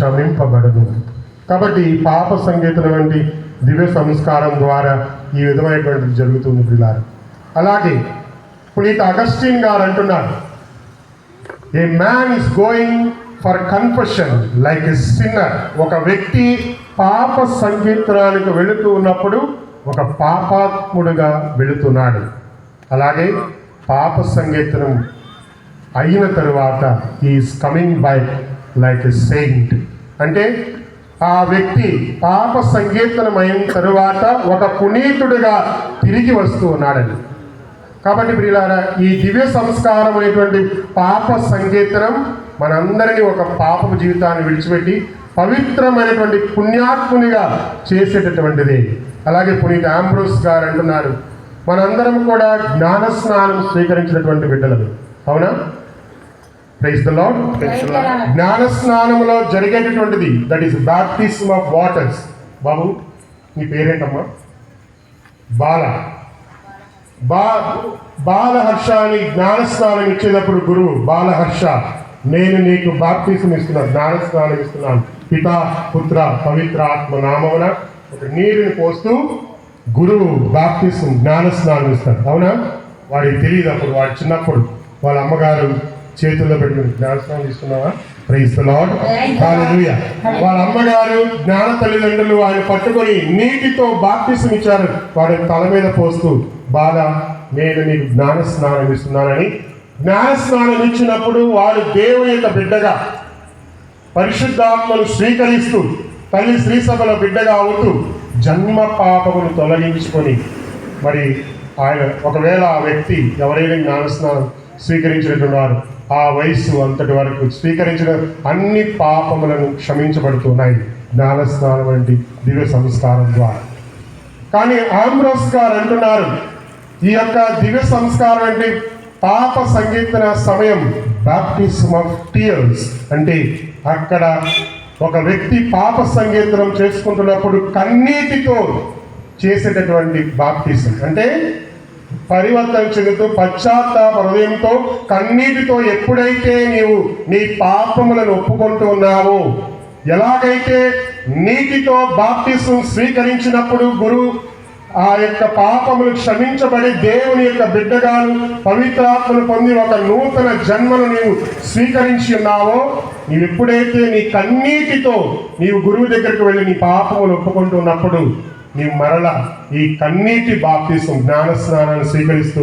క్షమింపబడదు. కాబట్టి ఈ పాప సంగీతం వంటి దివ్య సంస్కారం ద్వారా ఈ విధమైనటువంటిది జరుగుతుంది పిల్లారు. అలాగే పునీత అగస్టిన్ గారు అంటున్నారు, ఏ man is going for confession like a sinner. ఒక వ్యక్తి పాప సంకీర్తనానికి వెళుతూ ఉన్నప్పుడు ఒక పాపాత్ముడుగా వెళుతున్నాడు. అలాగే పాప సంకీర్తనం అయిన తరువాత is coming by like a saint. అంటే ఆ వ్యక్తి పాప సంకీర్తనం అయిన తరువాత ఒక పునీతుడిగా తిరిగి వస్తూ ఉన్నాడని. కాబట్టి ప్రియులారా, ఈ దివ్య సంస్కారం అనేటువంటి పాప సంకీర్తనం మనందరినీ ఒక పాపపు జీవితాన్ని విడిచిపెట్టి పవిత్రమైనటువంటి పుణ్యాత్మునిగా చేసేటటువంటిది. అలాగే పునీత ఆంబ్రోస్ గారు అంటున్నారు, మనందరం కూడా జ్ఞాన స్నానం స్వీకరించినటువంటి బిడ్డలు. అవునా? Praise the Lord. జ్ఞాన స్నానంలో జరిగేటటువంటిది that is baptism of waters. బాబు నీ పేరేంటమ్మా? బాలహర్షాన్ని జ్ఞాన స్నానం ఇచ్చేటప్పుడు గురువు బాలహర్ష, నేను నీకు బాప్టిజం ఇస్తున్నాను, జ్ఞాన స్నానం ఇస్తున్నాను, పితా పుత్ర పవిత్ర ఆత్మ నామమున ఒక నీరుని పోస్తూ గురువు బాప్టిజం జ్ఞాన స్నానం ఇస్తాడు. అవునా? వాడికి తెలియదు అప్పుడు, వాడు చిన్నప్పుడు వాళ్ళ అమ్మగారు చేతుల్లో పెట్టుకుని జ్ఞాన స్నానం ఇస్తున్నావా? Praise the Lord. హల్లెలూయా. వాళ్ళ అమ్మగారు జ్ఞాన తల్లిదండ్రులు ఆయన పట్టుకొని నీటితో బాప్టిజం ఇచ్చారు. వాడి తల మీద పోస్తూ, బాల నేను నీకు జ్ఞాన స్నానం ఇస్తున్నానని జ్ఞాన స్నానం ఇచ్చినప్పుడు వాడు దేవుని యొక్క బిడ్డగా పరిశుద్ధాత్మను స్వీకరిస్తూ తల్లి శ్రీ సభల బిడ్డగా అవుతూ జన్మ పాపమును తొలగించుకొని, మరి ఆయన ఒకవేళ ఆ వ్యక్తి ఎవరైనా జ్ఞానస్నానం స్వీకరించినటువంటి వారు ఆ వయస్సు అంతటి వరకు స్వీకరించిన అన్ని పాపములను క్షమించబడుతున్నాయి జ్ఞానస్నానం వంటి దివ్య సంస్కారం ద్వారా. కానీ ఆంబ్రోస్ గారు అంటున్నారు, ఈ యొక్క దివ్య సంస్కారం అంటే పాప సంకీర్తన సమయం బాప్టిజం ఆఫ్ టీయర్స్. అంటే అక్కడ ఒక వ్యక్తి పాప సంకీర్తనం చేసుకుంటున్నప్పుడు కన్నీటితో చేసేటటువంటి బాప్టిజం. అంటే పరివర్తన చెందుతూ పశ్చాత్తాప హృదయంతో కన్నీటితో ఎప్పుడైతే నీవు నీ పాపములను ఒప్పుకుంటూ ఉన్నావో, ఎలాగైతే నీటితో బాప్టిజం స్వీకరించినప్పుడు గురువు ఆ యొక్క పాపములు క్షమించబడి దేవుని యొక్క బిడ్డగాను పవిత్రాత్మను పొంది ఒక నూతన జన్మను నీవు స్వీకరించి ఉన్నావో, నీవు ఎప్పుడైతే నీ కన్నీటితో నీవు గురువు దగ్గరికి వెళ్ళి నీ పాపములు ఒప్పుకుంటున్నప్పుడు నీవు మరలా ఈ కన్నీటి బాప్తిసం జ్ఞానస్నానాన్ని స్వీకరిస్తూ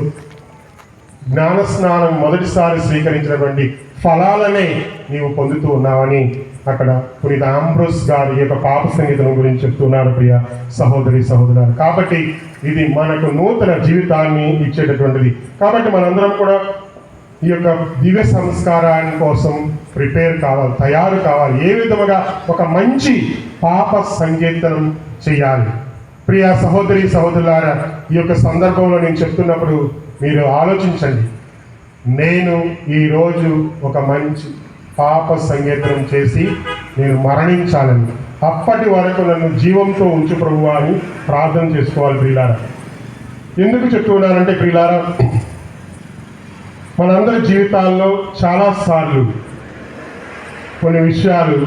జ్ఞానస్నానం మొదటిసారి స్వీకరించినటువంటి ఫలాలనే నీవు పొందుతూ ఉన్నావని అక్కడ పునీత ఆంబ్రోస్ గారు ఈ యొక్క పాప సంగీతం గురించి చెప్తున్నారు. ప్రియ సహోదరి సహోదరులు, కాబట్టి ఇది మనకు నూతన జీవితాన్ని ఇచ్చేటటువంటిది. కాబట్టి మనందరం కూడా ఈ యొక్క దివ్య సంస్కారాన్ని కోసం ప్రిపేర్ కావాలి, తయారు కావాలి. ఏ విధముగా ఒక మంచి పాప సంకీర్తనం చేయాలి. ప్రియ సహోదరి సహోదరులారా, ఈ యొక్క సందర్భంలో నేను చెప్తున్నప్పుడు మీరు ఆలోచించండి, నేను ఈరోజు ఒక మంచి పాప సంకీర్తనం చేసి నేను మరణించాలని, అప్పటి వరకు నన్ను జీవంతో ఉంచు ప్రభువా అని ప్రార్థన చేసుకోవాలి. ప్రియులారా, ఎందుకు చెప్తున్నానంటే ప్రియులారా, మనందరి జీవితాల్లో చాలాసార్లు కొన్ని విషయాలు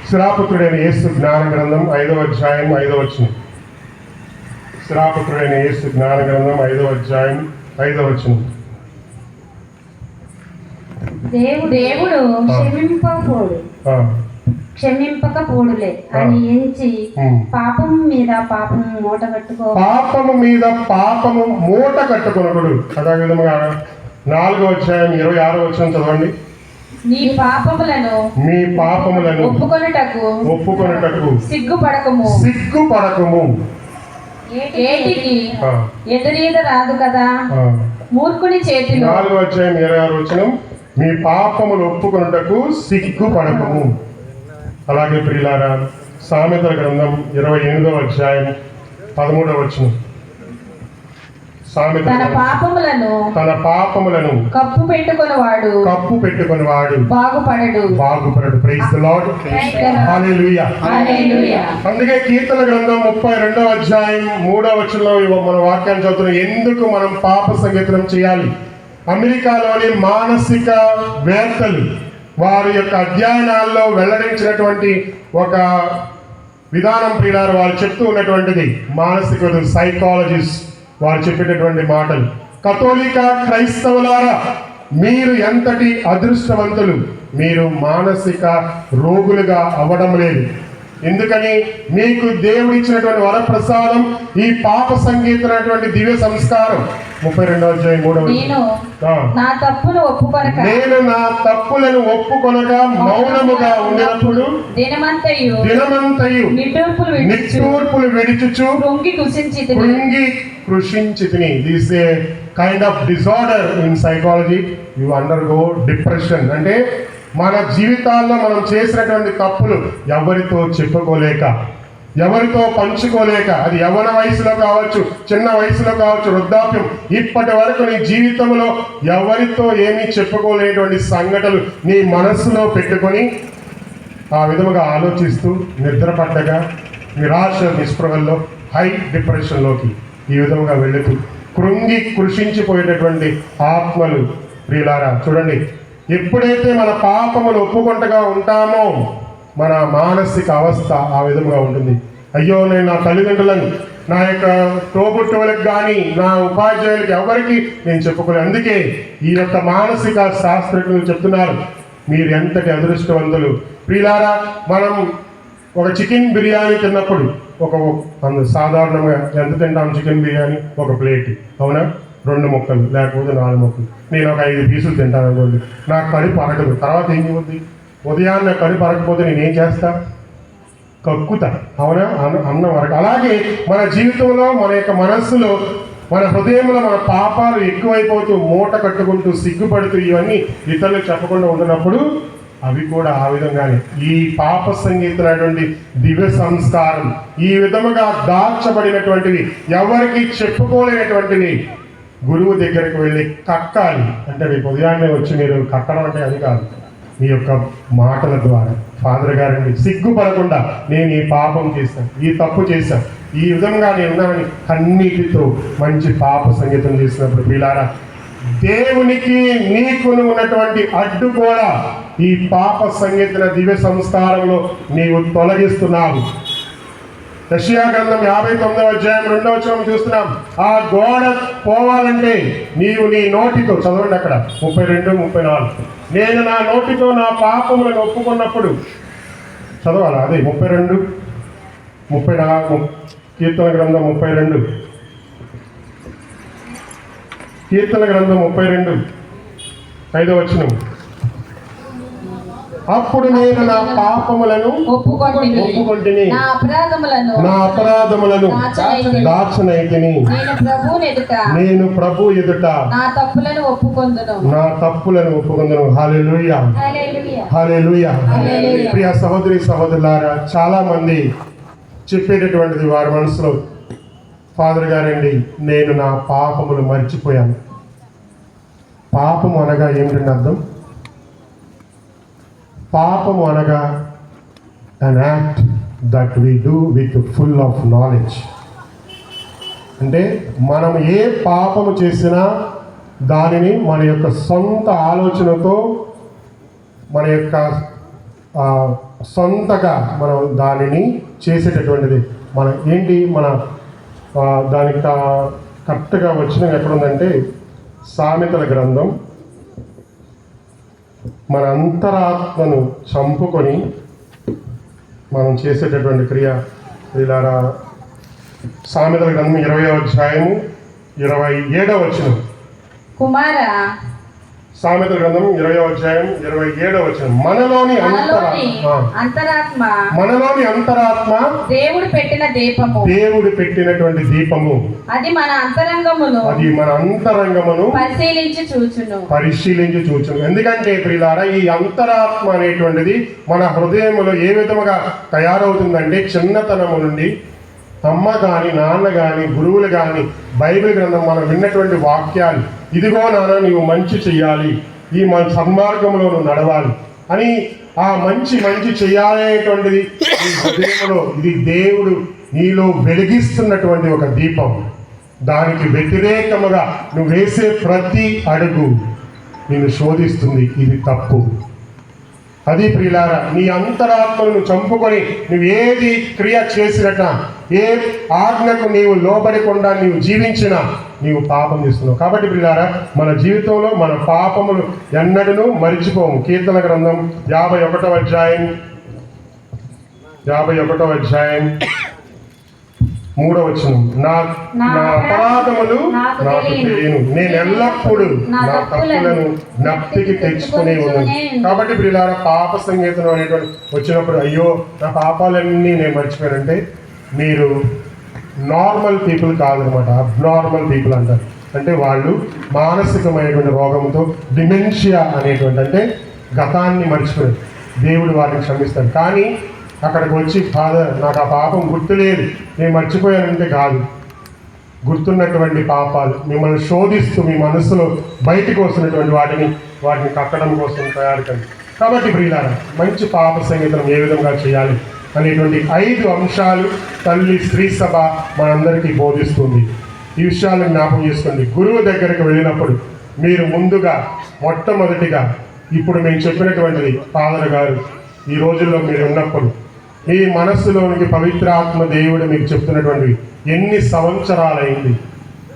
శిరాపుత్రుడైన యేసు జ్ఞాన గ్రంథం 5వ అధ్యాయం 5వ వచనం. శిరాపుత్రుడైన యేసు జ్ఞాన గ్రంథం 5వ అధ్యాయం 5వ వచనం. దేవుడు క్షమింపకపోడులే అని ఎంచి పాపము మీద పాపము మూట కట్టుకొనడు. అదే విధంగా 4వ అధ్యాయం 26వ వచనం చదవండి. మీ పాపములను ఒప్పుకొనుటకు సిగ్గుపడకము ఏటికి ఎదురీద రాదు కదా మూర్ఖుని చేతిలో. 4వ అధ్యాయం 26వ వచనం, మీ పాపములు ఒప్పుకొనుటకు సిగ్గుపడకము. అలాగే ప్రియులారా, సామెతల గ్రంథం 28వ అధ్యాయం 13వ వచనం. తన పాపములను కప్పు పెట్టుకొనివాడు బాగుపడడు. Praise the Lord. హల్లెలూయా. అందుకే కీర్తన గ్రంథం 32వ అధ్యాయం 3వ వచనంలో మన వాక్యాన్ని చదువుతున్నాం. ఎందుకు మనం పాప సంకీర్తనం చేయాలి? అమెరికాలోని మానసిక వేత్తలు వారి యొక్క అధ్యయనాల్లో వెల్లడించినటువంటి ఒక విధానం ప్రియులారు వారు చెప్తూ ఉన్నటువంటిది మానసిక సైకాలజిస్ట్ వారు చెప్పేటటువంటి మాటలు. కథోలిక క్రైస్తవులారా, మీరు ఎంతటి అదృష్టవంతులు, మీరు మానసిక రోగులుగా అవ్వడం లేదు. ఎందుకని? మీకు దేవుడు ఇచ్చినటువంటి వరప్రసాదం ఈ పాప సంగీతమైనటువంటి దివ్య సంస్కారం. 32వ అధ్యాయం 3వ నేను నా తప్పును ఒప్పుకొనక నేను నా తప్పులను ఒప్పుకొనక మౌనముగా ఉన్నప్పుడు దినమంతయు నిట్టూర్పులు విడిచుచు కృంగి కృషించితిని. This a kind of disorder in psychology. You undergo depression. అంటే మన జీవితాల్లో మనం చేసినటువంటి తప్పులు ఎవరితో చెప్పుకోలేక, ఎవరితో పంచుకోలేక, అది యవ్వన వయసులో కావచ్చు, చిన్న వయసులో కావచ్చు, వృద్ధాప్యం, ఇప్పటి వరకు నీ జీవితంలో ఎవరితో ఏమీ చెప్పుకోలేటువంటి సంఘటనలు నీ మనస్సులో పెట్టుకొని ఆ విధముగా ఆలోచిస్తూ నిద్రపడ్డగా నిరాశ నిస్పృహల్లో హై డిప్రెషన్లోకి ఈ విధముగా వెళుతూ కృంగి కృషించిపోయేటటువంటి ఆత్మలు ప్రియులారా చూడండి. ఎప్పుడైతే మన పాపములు ఒప్పుకుంటగా ఉంటామో మన మానసిక అవస్థ ఆ విధంగా ఉంటుంది. అయ్యో, నేను నా తల్లిదండ్రులను, నా యొక్క తోబుట్టువులకు కానీ, నా ఉపాధ్యాయులకు ఎవరికి నేను చెప్పుకోలేదు. అందుకే ఈ యొక్క మానసిక శాస్త్రజ్ఞులు చెప్తున్నారు, మీరు ఎంతటి అదృష్టవంతులు. ప్రియులారా, మనం ఒక చికెన్ బిర్యానీ తిన్నప్పుడు సాధారణంగా ఎంత తింటాం? చికెన్ బిర్యానీ ఒక ప్లేట్, అవునా? 2 ముక్కలు లేకపోతే 4 ముక్కలు. నేను ఒక 5 పీసులు తింటాను అనుకోండి, నాకు కడుపు అరగదు. తర్వాత ఏం అవుద్ది? ఉదయాన్నే కడుపు అరగకపోతే నేనేం చేస్తా? కక్కుతా, అవునా? అన్నం అరగ. అలాగే మన జీవితంలో, మన యొక్క మనస్సులో, మన హృదయంలో మన పాపాలు ఎక్కువైపోతూ మూట కట్టుకుంటూ సిగ్గుపడుతూ ఇవన్నీ ఇతరులకు చెప్పకుండా ఉంటున్నప్పుడు అవి కూడా ఆ విధంగానే ఈ పాప సంగీతమైనటువంటి దివ్య సంస్కారం ఈ విధముగా దాచబడినటువంటివి, ఎవరికి చెప్పుకోలేనటువంటివి గురువు దగ్గరికి వెళ్ళి కక్కాలి. అంటే రేపు ఉదయాన్నే వచ్చి మీరు కట్టడం అంటే అది కాదు, మీ యొక్క మాటల ద్వారా ఫాదర్ గారండి సిగ్గుపడకుండా నేను ఈ పాపం చేశాను, ఈ తప్పు చేశాను, ఈ విధంగా నేను ఉన్నానని కన్నీటితో మంచి పాప సంగీతం చేసినప్పుడు పిల్లారా, దేవునికి నీకును ఉన్నటువంటి అడ్డు కూడా ఈ పాప సంగీత దివ్య సంస్కారంలో నీవు తొలగిస్తున్నావు. యెషయా గ్రంథం 59వ అధ్యాయం 2వ వచనం చూస్తున్నాం. ఆ గోడ పోవాలంటే నీవు నీ నోటితో, చదవండి అక్కడ 32, 34, నేను నా నోటితో నా పాపములను ఒప్పుకున్నప్పుడు, చదవాలి అదే 32, 34, కీర్తన గ్రంథం 32, కీర్తన గ్రంథం 32 5వ వచనం. అప్పుడు నేను నా పాపములను ఒప్పుకొంటిని, నా అపరాధములను దాచనైతిని, నేను ప్రభు ఎదుట నా తప్పులను ఒప్పుకొందును. హల్లెలూయా, హల్లెలూయా. ప్రియ సహోదరి సహోదరులారా, చాలా మంది చెప్పేటటువంటిది వారి మనసులో, ఫాదర్ గారండి నేను నా పాపములు మర్చిపోయాను. పాపము అనగా ఏమిటండి అర్థం? పాపము అనగా an act that we do with full of knowledge. అంటే మనం ఏ పాపము చేసినా దానిని మన యొక్క సొంత ఆలోచనతో, మన యొక్క సొంతగా మనం దానిని చేసేటటువంటిది. మన ఏంటి మన దానికి కరెక్ట్గా వచ్చిన ఎక్కడుందంటే సామెతల గ్రంథం, మన అంతరాత్మను చంపుకొని మనం చేసేటటువంటి క్రియ. ఇలా సామెతల గ్రంథం 20వ అధ్యాయము 27వ వచనం. కుమారా, సామెతల గ్రంథం 20వ అధ్యాయం 27వ వచనం. మనలోని అంతరాత్మ దేవుడు పెట్టిన దీపము, దేవుడు పెట్టినటువంటి దీపము, అది మన అంతరంగమును పరిశీలించి చూచును. ఎందుకంటే ప్రియులారా, ఈ అంతరాత్మ అనేటువంటిది మన హృదయములో ఏ విధముగా తయారవుతుందంటే, చిన్నతనము నుండి అమ్మ కానీ, నాన్న కానీ, గురువులు కానీ, బైబిల్ గ్రంథం మనం విన్నటువంటి వాక్యాలు, ఇదిగో నాన్న నీవు మంచి చెయ్యాలి, ఈ సన్మార్గంలో నువ్వు నడవాలి అని, ఆ మంచి చెయ్యాలనేటువంటిది ఈ హృదయంలో, ఇది దేవుడు నీలో వెలిగిస్తున్నటువంటి ఒక దీపం. దానికి వ్యతిరేకముగా నువ్వు వేసే ప్రతి అడుగు నిన్ను శోధిస్తుంది. ఇది తప్పు, అది ప్రియులారా, నీ అంతరాత్మను చంపుకొని నువ్వు ఏది క్రియ చేసినట, ఏ ఆజ్ఞకు నీవు లోబడకుండా నీవు జీవించినా నీవు పాపం చేస్తున్నావు. కాబట్టి ప్రియులారా, మన జీవితంలో మన పాపములు ఎన్నడూ మరిచిపోము. కీర్తన గ్రంథం 51వ అధ్యాయం 3వ వచనం, నా అపరాధములు నాకు తెలియను, నేను ఎల్లప్పుడూ నా తప్పులను జ్ఞప్తికి తెచ్చుకునే ఉన్నాను. కాబట్టి ప్రియులారా, పాప సంగీతం అనేటువంటి వచ్చినప్పుడు అయ్యో నా పాపాలన్నీ నేను మర్చిపోయానంటే మీరు నార్మల్ పీపుల్ కాదనమాట, అబ్నార్మల్ పీపుల్ అంటారు. అంటే వాళ్ళు మానసికమైనటువంటి రోగంతో డిమెన్షియా అనేటువంటి, అంటే గతాన్ని మర్చిపోయారు, దేవుడు వారిని క్షమిస్తాడు. కానీ అక్కడికి వచ్చి ఫాదర్ నాకు ఆ పాపం గుర్తులేదు, నేను మర్చిపోయానంటే కాదు. గుర్తున్నటువంటి పాపాలు మిమ్మల్ని శోధిస్తూ మీ మనసులో బయటకు వస్తున్నటువంటి వాటిని కక్కడం కోసం తయారు కండి. కాబట్టి ప్రియులారా, మంచి పాప సంగీతం ఏ విధంగా చేయాలి అనేటువంటి 5 అంశాలు తల్లి స్త్రీ సభ మనందరికీ బోధిస్తుంది. ఈ విషయాలను జ్ఞాపకం చేసుకోండి. గురువు దగ్గరికి వెళ్ళినప్పుడు మీరు ముందుగా మొట్టమొదటిగా ఇప్పుడు మేము చెప్పినటువంటిది ఫాదర్ గారు ఈ రోజుల్లో మీరు ఉన్నప్పుడు మీ మనస్సులోనికి పవిత్రాత్మ దేవుడు మీకు చెప్తున్నటువంటివి, ఎన్ని సంవత్సరాలైంది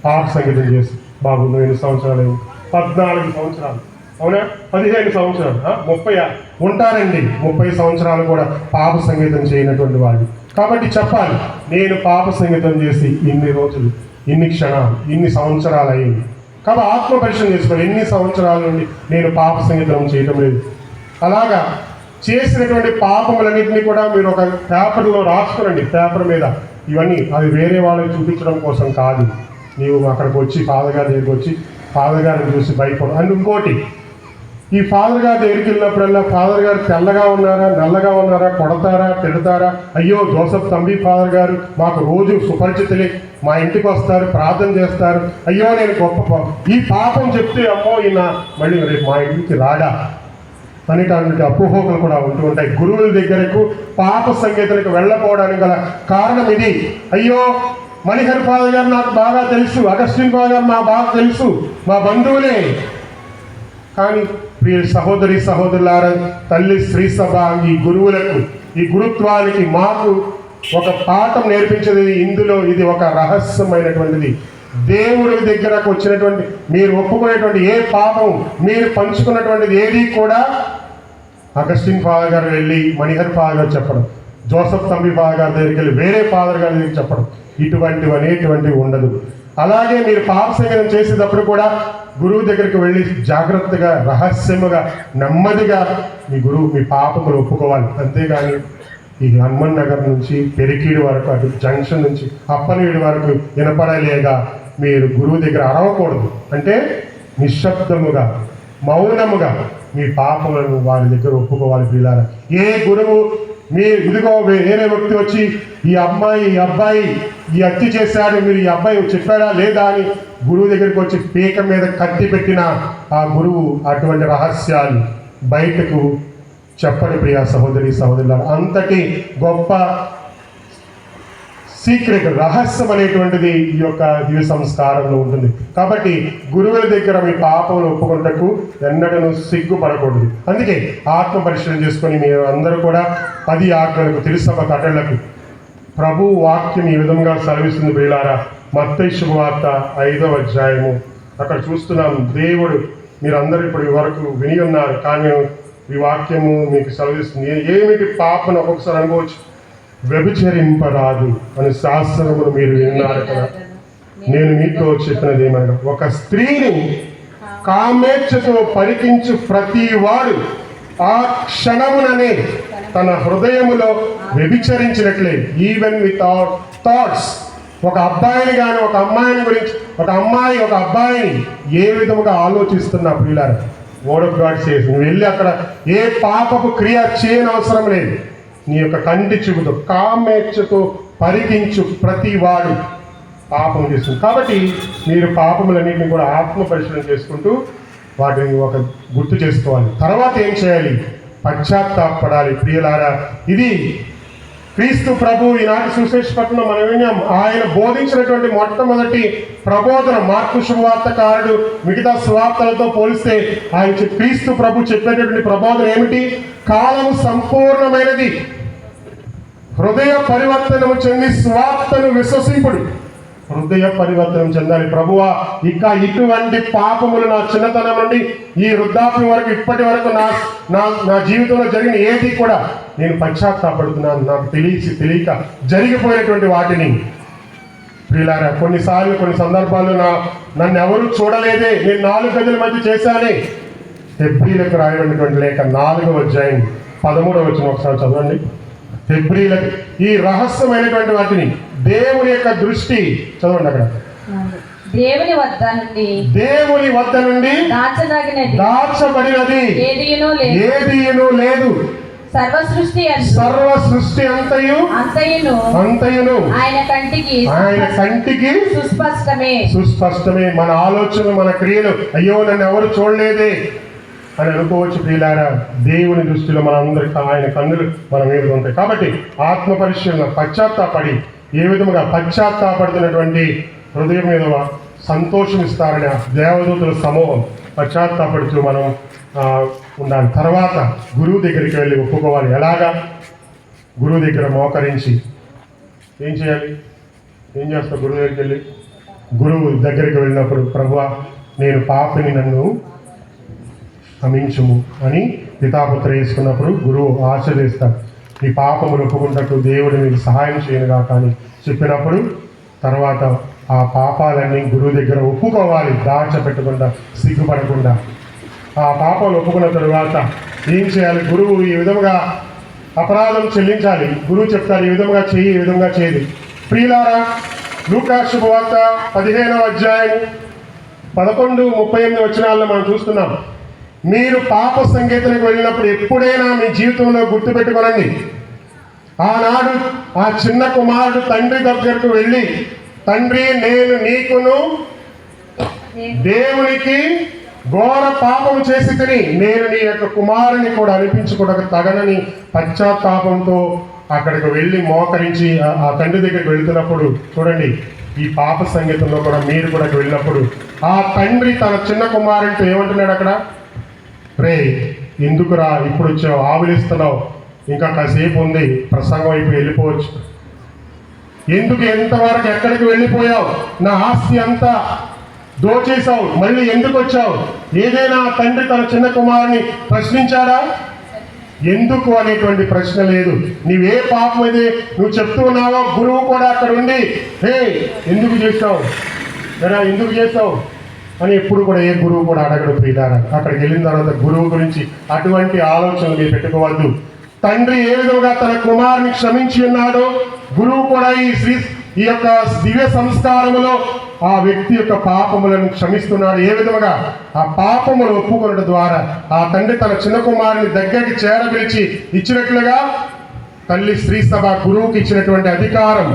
పాప సంగీతం చేసి? బాబు నువ్వు ఎన్ని సంవత్సరాలైంది? 14 సంవత్సరాలు, అవునా? 15 సంవత్సరాలు, 30 ఉంటారండి. 30 సంవత్సరాలు కూడా పాప సంగీతం చేయనటువంటి వాళ్ళు. కాబట్టి చెప్పాలి, నేను పాప సంగీతం చేసి ఇన్ని రోజులు, ఇన్ని క్షణాలు, ఇన్ని సంవత్సరాలు అయింది. కాబట్టి ఆత్మ పరిశీలన చేసుకోవాలి, ఎన్ని సంవత్సరాల నుండి నేను పాప సంగీతం చేయటం లేదు. అలాగా చేసినటువంటి పాపములన్నింటినీ కూడా మీరు ఒక పేపర్లో రాసుకురండి. పేపర్ మీద ఇవన్నీ, అది వేరే వాళ్ళకి చూపించడం కోసం కాదు. నీవు అక్కడికి వచ్చి ఫాదర్ గారి దగ్గరికి వచ్చి ఫాదర్ గారిని చూసి భయపడు. అండ్ ఇంకోటి, ఈ ఫాదర్ గారి దగ్గరికి వెళ్ళినప్పుడల్లా ఫాదర్ గారు తెల్లగా ఉన్నారా, నల్లగా ఉన్నారా, కొడతారా, తిడతారా? అయ్యో జోసఫ్ తంబి ఫాదర్ గారు మాకు రోజు సుపరిచితులే, మా ఇంటికి వస్తారు, ప్రార్థన చేస్తారు, అయ్యో నేను గొప్ప ఈ పాపం చెప్తే అమ్మో ఈయన మళ్ళీ రేపు మా ఇంటికి రాడా అనేటువంటి అపోహలు కూడా ఉంటూ ఉంటాయి. గురువుల దగ్గరకు పాప సంగీతానికి వెళ్ళకపోవడానికి గల కారణం ఇది. అయ్యో మణిహర్ ఫాదర్ గారు నాకు బాగా తెలుసు, అగస్టిన్ ఫాదర్ గారు మా బాగా తెలుసు, మా బంధువులే. కానీ ప్రియ సహోదరి సహోదరులారా, తల్లి శ్రీ సభ ఈ గురువులకు, ఈ గురుత్వానికి మాకు ఒక పాఠం నేర్పించేది ఇందులో. ఇది ఒక రహస్యమైనటువంటిది. దేవుడి దగ్గరకు వచ్చినటువంటి మీరు ఒప్పుకునేటువంటి ఏ పాపం, మీరు పంచుకున్నటువంటిది ఏది కూడా అగస్టిన్ ఫాదర్ గారు వెళ్ళి మణిహర్ ఫాదర్ గారు చెప్పడం, జోసఫ్ తంబి ఫాదర్ గారి దగ్గరికి వెళ్ళి వేరే ఫాదర్ గారి దగ్గరికి చెప్పడం, ఇటువంటివి అనేటువంటివి ఉండదు. అలాగే మీరు పాప సంగీతం చేసేటప్పుడు కూడా గురువు దగ్గరికి వెళ్ళి జాగ్రత్తగా, రహస్యముగా, నెమ్మదిగా మీ పాపములు ఒప్పుకోవాలి. అంతేగాని ఈ హనుమాన్ నగర్ నుంచి పెరికీడి వరకు, అటు జంక్షన్ నుంచి అప్పనీడి వరకు వినపడలేగా మీరు గురువు దగ్గర అరవకూడదు. అంటే నిశ్శబ్దముగా, మౌనముగా మీ పాపములను వారి దగ్గర ఒప్పుకోవాలి. పిల్లారా, ఏ గురువు ఇదిగో వేరే వ్యక్తి వచ్చి ఈ అమ్మాయి ఈ అబ్బాయి ఈ హత్య చేశాడు, మీరు ఈ అబ్బాయి చెప్పాడా లేదా అని గురువు దగ్గరికి వచ్చి పీక మీద కత్తి పెట్టిన ఆ గురువు అటువంటి రహస్యాలు బయటకు చెప్పడు. ప్రియా సహోదరి సహోదరులారా, అంతటి గొప్ప సీక్రెట్, రహస్యం అనేటువంటిది ఈ యొక్క దివ్య సంస్కారంలో ఉంటుంది. కాబట్టి గురువుల దగ్గర మీ పాపములు ఒప్పుకుంటకు ఎన్నడూ సిగ్గుపడకూడదు. అందుకే ఆత్మ పరిశీలన చేసుకొని మీరు అందరూ కూడా 10 ఆజ్ఞలకు, తిరుసభ కట్టళ్లకు ప్రభు వాక్యం ఈ విధంగా సెలవిస్తుంది. ప్రియులారా, మత్తయి శుభవార్త 5వ అధ్యాయము అక్కడ చూస్తున్నాం. దేవుడు మీరందరూ ఇప్పుడు వరకు విని ఉన్నారు, కానీ ఈ వాక్యము మీకు సెలవిస్తుంది. ఏమిటి పాపను ఒక్కొక్కసారి అనుకోవచ్చు, వ్యభిచరింపరాదు అని శాస్త్రములు మీరు విన్నారు కదా. నేను మీతో చెప్పినది ఏమన్నా, ఒక స్త్రీని కామేచ్ఛతో పరికించు ప్రతి వాడు ఆ క్షణముననే తన హృదయములో వ్యభిచరించినట్లే. Even with our thoughts. ఒక అబ్బాయిని కానీ ఒక అమ్మాయిని గురించి, ఒక అమ్మాయి ఒక అబ్బాయిని ఏ విధముగా ఆలోచిస్తున్నా ప్రియులారా, వర్డ్ ఆఫ్ గాడ్ సేస్, నువ్వు వెళ్ళి అక్కడ ఏ పాపపు క్రియ చేయని అవసరం లేదు. నీ యొక్క కంటి చూపుతో కామేచ్ఛతో పరికించు ప్రతి వాడు పాపం చేస్తుంది. కాబట్టి మీరు పాపములన్నింటినీ కూడా ఆత్మ పరిశీలన చేసుకుంటూ వాటిని ఒక గుర్తు చేసుకోవాలి. తర్వాత ఏం చేయాలి? పశ్చాత్తాపడాలి. ప్రియులారా, ఇది క్రీస్తు ప్రభు ఈనాటి సువిశేషపట్నం మనం విన్నాం. ఆయన బోధించినటువంటి మొట్టమొదటి ప్రబోధన. మార్కు శుభవార్తకారుడు మిగతా సువార్తలతో పోలిస్తే క్రీస్తు ప్రభు చెప్పేటటువంటి ప్రబోధన ఏమిటి? కాలము సంపూర్ణమైనది. హృదయ పరివర్తనము చెంది స్వార్థను విశ్వసింపుడు. హృదయ పరివర్తనం చెందాలి. ప్రభువా, ఇక ఇటువంటి పాపములు నా చిన్నతనం నుండి ఈ వృద్ధాప్యం వరకు ఇప్పటి వరకు నా జీవితంలో జరిగిన ఏది కూడా నేను పశ్చాత్తాపడుతున్నాను. నాకు తెలియక జరిగిపోయినటువంటి వాటిని ప్రియులారా, కొన్నిసార్లు కొన్ని సందర్భాల్లో నన్ను ఎవరు చూడలేదే, నేను 4 గదుల మధ్య చేశానే. హెబ్రీలకు రాయబడినటువంటి లేఖ 4వ అధ్యాయం 13వ వచనం ఒకసారి చదవండి. హెబ్రీలకు ఈ రహస్యమైనటువంటి వాటిని దేవుని యొక్క దృష్టి చదవండి. అక్కడ దేవుని వద్ద నుండి దాచబడినది ఏదియును లేదు. సర్వ సృష్టి అంతయును ఆయన కంటికి సుస్పష్టమే. మన ఆలోచనలు, మన క్రియలు, అయ్యో నన్ను ఎవరు చూడలేదే అని అనుకోవచ్చు. ప్రియులారా, దేవుని దృష్టిలో మనందరికి ఆయన కన్నులు మన మీద ఉంటాయి. కాబట్టి ఆత్మ పరిశీలన, పశ్చాత్తాపడి ఏ విధముగా పశ్చాత్తాపడుతున్నటువంటి హృదయం మీద సంతోషం ఇస్తారని దేవదూతుల సమూహం పశ్చాత్తాపడుతూ మనం ఉండాలి. తర్వాత గురువు దగ్గరికి వెళ్ళి ఒప్పుకోవాలి. ఎలాగా? గురువు దగ్గర మోకరించి ఏం చేయాలి? ఏం చేస్తావు? గురువు దగ్గరికి వెళ్ళి గురువు దగ్గరికి వెళ్ళినప్పుడు, ప్రభువా, నేను పాపిని, నన్ను క్షమించుము అని పితాపుత్ర వేసుకున్నప్పుడు గురువు ఆశీర్వదిస్తాడు. నీ పాపములు ఒప్పుకుంటూ దేవుడు నీకు సహాయం చేయనుగా కానీ చెప్పినప్పుడు తర్వాత ఆ పాపాలన్నీ గురువు దగ్గర ఒప్పుకోవాలి. దాచపెట్టకుండా, సిగ్గుపడకుండా. ఆ పాపాలు ఒప్పుకున్న తరువాత ఏం చేయాలి? గురువు ఈ విధంగా అపరాధం చెల్లించాలి. గురువు చెప్తారు, ఈ విధంగా చెయ్యి, ఈ విధంగా చేయదు. ప్రియులారా, లూకా శుభవార్త 15వ అధ్యాయం 11-38 వచనాల్లో మనం చూస్తున్నాం. మీరు పాప సంగీతానికి వెళ్ళినప్పుడు ఎప్పుడైనా మీ జీవితంలో గుర్తుపెట్టుకోనండి, ఆనాడు ఆ చిన్న కుమారుడు తండ్రి దగ్గరకు వెళ్ళి, తండ్రి, నేను నీకును దేవునికి ఘోర పాపం చేసి తిని నేను నీ యొక్క కుమారుని కూడా అనిపించుకోవడానికి తగనని పశ్చాత్తాపంతో అక్కడికి వెళ్ళి మోకరించి ఆ తండ్రి దగ్గరికి వెళ్తున్నప్పుడు చూడండి, ఈ పాప సంగీతంలో కూడా మీరు కూడా వెళ్ళినప్పుడు ఆ తండ్రి తన చిన్న కుమారునితో ఏమంటున్నాడు అక్కడ? రే, ఎందుకురా ఇప్పుడు వచ్చావు? ఆవిలిస్తున్నావు, ఇంకా కాసేపు ఉంది, ప్రసంగం అయిపోయి వెళ్ళిపోవచ్చు. ఎందుకు ఎంతవరకు ఎక్కడికి వెళ్ళిపోయావు? నా ఆస్తి అంతా దోచేశావు, మళ్ళీ ఎందుకు వచ్చావు? ఏదైనా తండ్రి తన చిన్న కుమారుని ప్రశ్నించాడా? ఎందుకు అనేటువంటి ప్రశ్న లేదు. నీవే పాపం అయితే నువ్వు చెప్తూ ఉన్నావో గురువు కూడా అక్కడ ఉండి, హే ఎందుకు చేస్తావు, ఎందుకు చేస్తావు అని ఎప్పుడు కూడా ఏ గురువు కూడా అడగడు. ప్రియులారా, అక్కడికి వెళ్ళిన తర్వాత గురువు గురించి అటువంటి ఆలోచనలు మీరు పెట్టుకోవద్దు. తండ్రి ఏ విధంగా తన కుమారుని క్షమించి ఉన్నాడో గురువు కూడా ఈ యొక్క దివ్య సంస్కారములో ఆ వ్యక్తి యొక్క పాపములను క్షమిస్తున్నాడు. ఏ విధముగా ఆ పాపములు ఒప్పుకొనడం ద్వారా ఆ తండ్రి తన చిన్న కుమారుని దగ్గరికి చేరపిలిచి ఇచ్చినట్లుగా తల్లి శ్రీ సభ గురువుకి ఇచ్చినటువంటి అధికారం,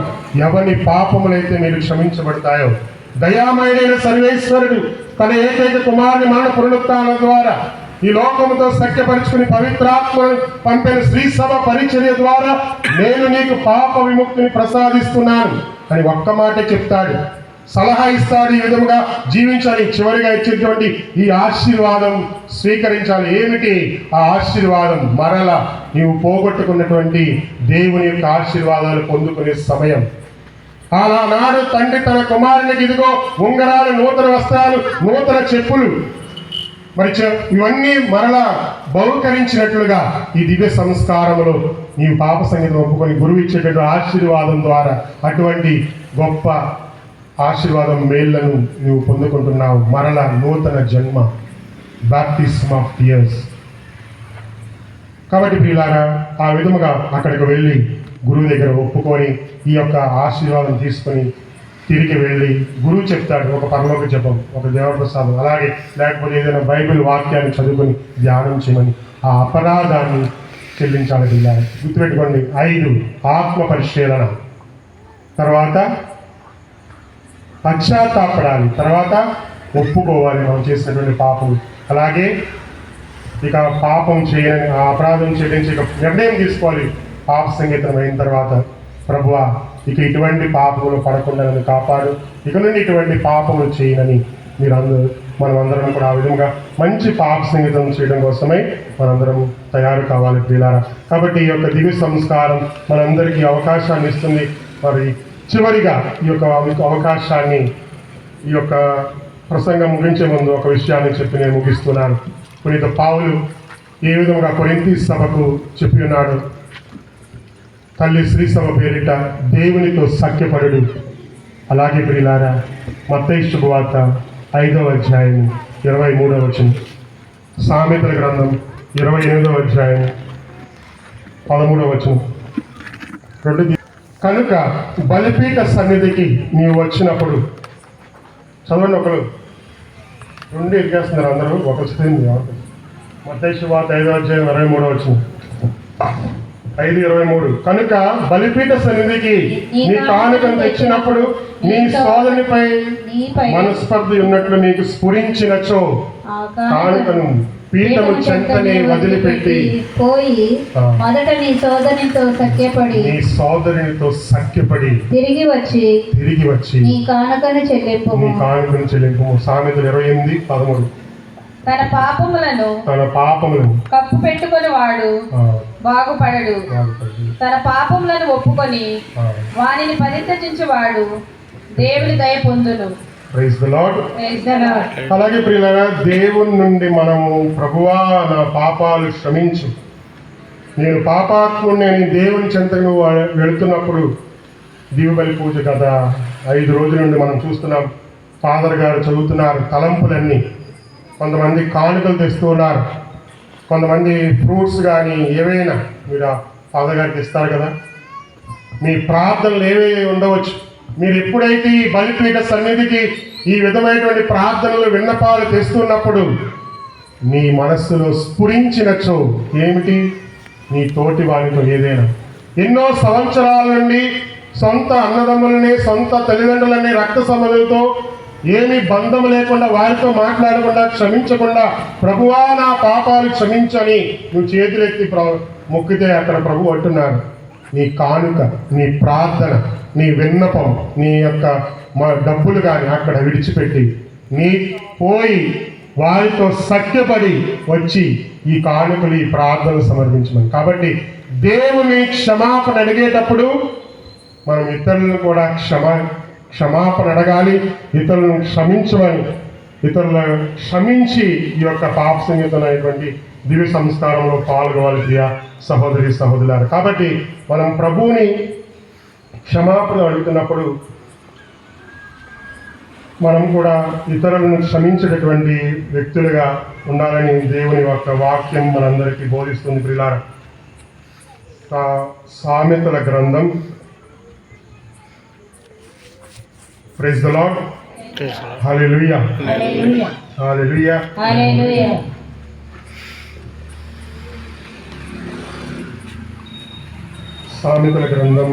ఎవరి పాపములైతే మీరు క్షమించబడతాయో, దయామయుడైన సర్వేశ్వరుడు తన ఏకైక కుమారుని మరణ పునరుత్థానం ద్వారా ఈ లోకముతో సఖ్యపరుచుకుని పవిత్రాత్మను పంపిన శ్రీ సభ పరిచర్య ద్వారా నేను నీకు పాప విముక్తిని ప్రసాదిస్తున్నాను అని ఒక్క మాట చెప్తాడు. సలహా ఇస్తాడు, ఈ విధముగా జీవించాలి. చివరిగా ఇచ్చేటువంటి ఈ ఆశీర్వాదం స్వీకరించాలి. ఏమిటి ఆ ఆశీర్వాదం? మరల నీవు పోగొట్టుకున్నటువంటి దేవుని యొక్క ఆశీర్వాదాలు పొందుకునే సమయం. ఆనాడు తండ్రి తన కుమారునికి ఇదిగో ఉంగరాలు, నూతన వస్త్రాలు, నూతన చెప్పులు, మరి ఇవన్నీ మరలా బహుకరించినట్లుగా ఈ దివ్య సంస్కారములో నీవు పాప సంగీతం ఒప్పుకొని గురువు ఇచ్చేటటువంటి ఆశీర్వాదం ద్వారా అటువంటి గొప్ప ఆశీర్వాదం మేళ్లను నువ్వు పొందుకుంటున్నావు. మరలా నూతన జన్మ, బాప్టిజం ఆఫ్ టియర్స్. కాబట్టి ప్రియులారా, ఆ విధముగా అక్కడికి వెళ్ళి గురువు దగ్గర ఒప్పుకొని ఈ యొక్క ఆశీర్వాదం తీసుకొని తిరిగి వెళ్ళి గురువు చెప్తాడు ఒక పరలోక జపం, ఒక దేవప్రసాదం, అలాగే లేకపోతే ఏదైనా బైబిల్ వాక్యాన్ని చదువుకొని ధ్యానం చేయమని ఆ అపరాధాన్ని చెల్లించాలి. పిల్లాలి గుర్తుపెట్టుకోండి. 5 ఆత్మ పరిశీలన, తర్వాత పశ్చాత్తాపడాలి, తర్వాత ఒప్పుకోవాలి మనం చేసినటువంటి పాపం. అలాగే ఇక పాపం చేయని, ఆ అపరాధం చెల్లించి ఇక నిర్ణయం తీసుకోవాలి. పాప సంగీతం అయిన తర్వాత, ప్రభువా ఇక ఇటువంటి పాపములు పడకుండా నన్ను కాపాడు, ఇక నుండి ఇటువంటి పాపములు చేయనని మీరు అందరూ మనం అందరం కూడా ఆ విధంగా మంచి పాప సంగీతం చేయడం కోసమై మనందరం తయారు కావాలి ప్రియులారా. కాబట్టి ఈ యొక్క దివ్య సంస్కారం మనందరికీ అవకాశాన్ని ఇస్తుంది. మరి చివరిగా ఈ యొక్క అవకాశాన్ని ఈ యొక్క ప్రసంగం ముగించే ముందు ఒక విషయాన్ని చెప్పి నేను ముగిస్తున్నాను. పునీత పౌలు ఏ విధంగా కొరింథీ సభకు చెప్పి ఉన్నాడు, తల్లి శ్రీ సభ పేరిట దేవునితో సఖ్యపడుడు. అలాగే ప్రియులారా, మత్తయి శుభవార్త 5వ అధ్యాయం 23వ వచనం, సామెతల గ్రంథం 28వ అధ్యాయం 13వ వచనం, కనుక బలిపీఠ సన్నిధికి నీవు వచ్చినప్పుడు, చదవండి ఒకరు, రెండు ఎరికేస్తున్నారు అందరూ, ఒక చదివింది మత్తయి శుభవార్త 5వ అధ్యాయం 23వ వచనం, 5:23, కనుక బలిపీఠ సన్నిధికి నీ కానుకను తెచ్చినప్పుడు నీ సోదరునిపై మనస్పర్ధి ఉన్నట్లు నీకు స్ఫురించినచో కానుకను పీఠము చెంతనే వదిలిపెట్టి పోయి మొదట నీ సోదరునితో సఖ్యపడి తిరిగి వచ్చి నీ కానుకను చెల్లింపు. సామెతలు 28:13, తన పాపములను కప్పు పెట్టుకొని వాడు బాగుపడడు, తన పాపములను ఒప్పుకొని వానిని పరిత్యజించువాడు దేవుని దయ పొందును. Praise the Lord. అలాగే ప్రియులారా, దేవుని నుండి మనము ప్రభువా నా పాపాలు క్షమించు, నేను పాపాత్ముడిని అని దేవుని చెంతకు వెళుతున్నప్పుడు దీవబలి పూజ గత 5 రోజుల నుండి మనం చూస్తున్నాం. ఫాదర్ గారు చదువుతున్నారు తలంపులన్నీ. కొంతమంది కానుకలు తెస్తూ ఉన్నారు, కొంతమంది ఫ్రూట్స్ కానీ ఏవైనా మీరు ఫాదర్ గారికి ఇస్తారు కదా. మీ ప్రార్థనలు ఏవే ఉండవచ్చు. మీరు ఎప్పుడైతే ఈ బలిపీఠ సన్నిధికి ఈ విధమైనటువంటి ప్రార్థనలు విన్నపాలు తెస్తున్నప్పుడు మీ మనస్సులో స్ఫురించినచో ఏమిటి, నీ తోటి వారితో ఏదైనా ఎన్నో సంవత్సరాల నుండి సొంత అన్నదమ్ములని, సొంత తల్లిదండ్రులని, రక్త సంబంధులతో ఏమీ బంధం లేకుండా, వారితో మాట్లాడకుండా, క్షమించకుండా ప్రభువా నా పాపాలు క్షమించని నువ్వు చేతులెత్తి మొక్కితే అక్కడ ప్రభు అంటున్నారు, నీ కానుక, నీ ప్రార్థన, నీ విన్నపం, నీ యొక్క డబ్బులు కానీ అక్కడ విడిచిపెట్టి నీ పోయి వారితో సఖ్యపడి వచ్చి ఈ కానుకలు, ఈ ప్రార్థనలు సమర్పించమని. కాబట్టి దేవుని క్షమాపణ అడిగేటప్పుడు మనం ఇతరులను కూడా క్షమాపణ అడగాలి, ఇతరులను క్షమించమని, ఇతరులను క్షమించి ఈ యొక్క పాప సంగీతమైనటువంటి దివ్య సంస్కారంలో పాల్గొవాలి ప్రియ సహోదరి సహోదరులారా. కాబట్టి మనం ప్రభువుని క్షమాపణ అడుగుతున్నప్పుడు మనం కూడా ఇతరులను క్షమించేటటువంటి వ్యక్తులుగా ఉండాలని దేవుని యొక్క వాక్యం మనందరికీ బోధిస్తుంది ప్రియులారా. సామెతల గ్రంథం, ప్రైజ్ ది లార్డ్, హల్లెలూయా, హల్లెలూయా. సామెతల గ్రంథం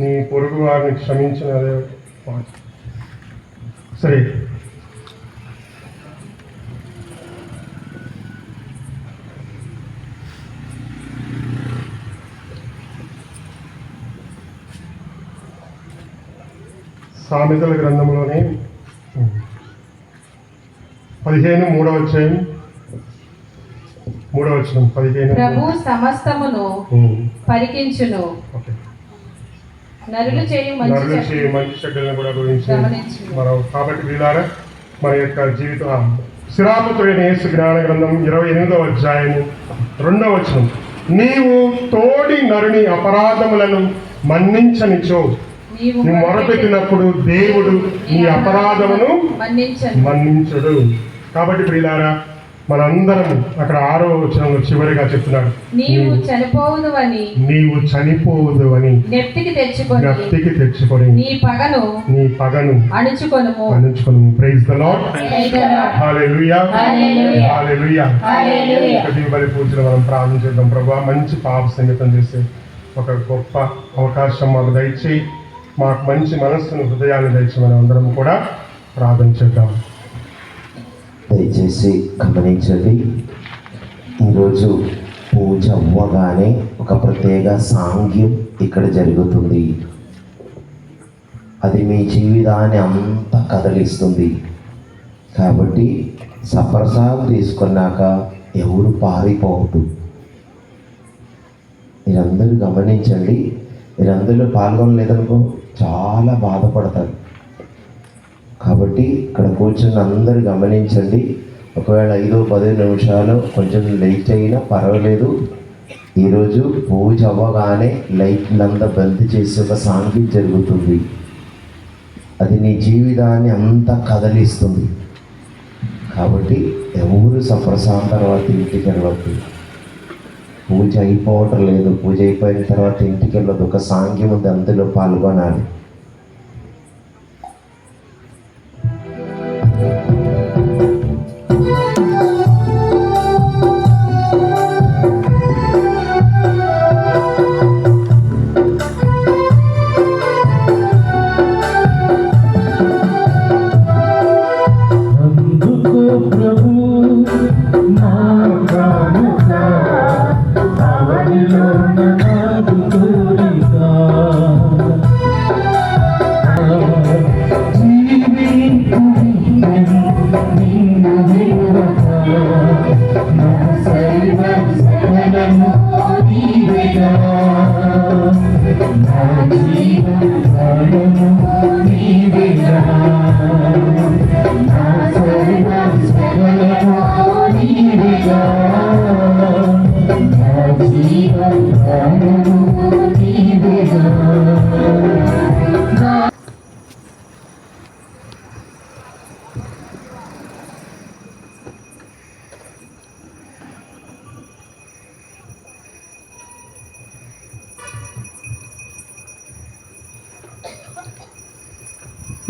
నీ పొరుగు వారిని క్షమించిన సరే. సామెతల గ్రంథంలోనే 15:3వ అధ్యాయం 3వ వచనం, 15. ప్రభు సమస్తమును పరికించును, నరులు చేయు మంచి చెడ్డలను కూడా గురించి మనం. కాబట్టి వీళ్ళారా మన యొక్క జీవితం శిరాపుత్రుడైన యేసు జ్ఞాన గ్రంథం 28వ అధ్యాయము 2వ వచనం, నీవు తోడి నరుని అపరాధములను మన్నించనిచో నువ్వు మొరపెట్టినప్పుడు దేవుడు నీ అపరాధమును మన్నించడు. కాబట్టి ప్రియులారా, మనందరం అక్కడ 6వ వచనంలో చివరిగా చెప్తున్నాడు, నీవు చనిపోవుదువని నెప్తికి తెచ్చుకొని నీ పగను అణుచుకొనుము. ప్రైజ్ ది లార్డ్, హల్లెలూయా, హల్లెలూయా. బలి పూజలో మనం ప్రార్థన చేద్దాం. ప్రభువా, మంచి పాప సంగీతం చేసే ఒక గొప్ప అవకాశం మాకు దయచేయి, మాకు మంచి మనస్సును, హృదయాన్ని దయచేయమని అందరం కూడా ప్రార్థన చేద్దాం. దయచేసి గమనించండి, ఈరోజు పూజ పూజ అవ్వగానే ఒక ప్రత్యేక సాంగ్యం ఇక్కడ జరుగుతుంది. అది మీ జీవితాన్ని అంతా కదిలిస్తుంది. కాబట్టి సప్రసాదం తీసుకున్నాక ఎవరు పారిపోవద్దు. మీరందరూ గమనించండి. మీరందరూ పాల్గొనలేదనుకో చాలా బాధపడతారు. కాబట్టి ఇక్కడ కూర్చొని అందరూ గమనించండి. ఒకవేళ 5-10 నిమిషాలు కొంచెం లేట్ అయినా పర్వాలేదు. ఈరోజు పూజ అవ్వగానే లైట్లంతా బంద్ చేసి ఒక సాంగ్యం జరుగుతుంది. అది నీ జీవితాన్ని అంతా కదిలిస్తుంది. కాబట్టి ఎవరు సప్రసాదం తర్వాత ఇంటికి వెళ్ళవద్దు. పూజ అయిపోవటం లేదు. పూజ అయిపోయిన తర్వాత ఇంటికి వెళ్ళదు. ఒక సాంగ్యం ఉంది, అందులో పాల్గొనాలి.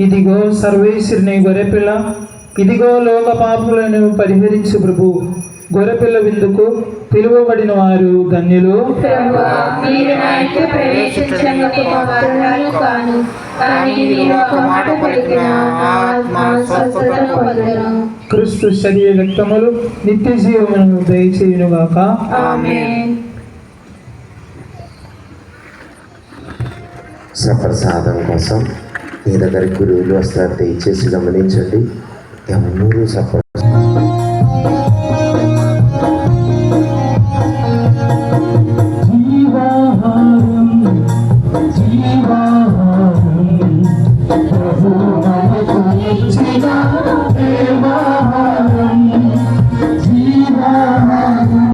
ఇదిగో సర్వేశ్వరుని గొర్రెపిల్ల, ఇదిగో లోక పాపములను పరిహరించు ప్రభు. గొర్రెపిల్ల విందుకు పిలువబడిన వారు ధన్యులు. ప్రభువా, మీరు నా ఇంట ప్రవేశించుటకు పాత్రుడను కాను, కానీ మీరు ఒక మాట పలికిన నా ఆత్మ స్వస్థతను పొందును. క్రీస్తు శరీర రక్తములు నిత్య జీవమును దయచేయునుగాక. ఆమేన్. సప్రసాదం కోసం మీ దగ్గర గురువులు వస్తారు. దయచేసి గమనించండి. ఎవరు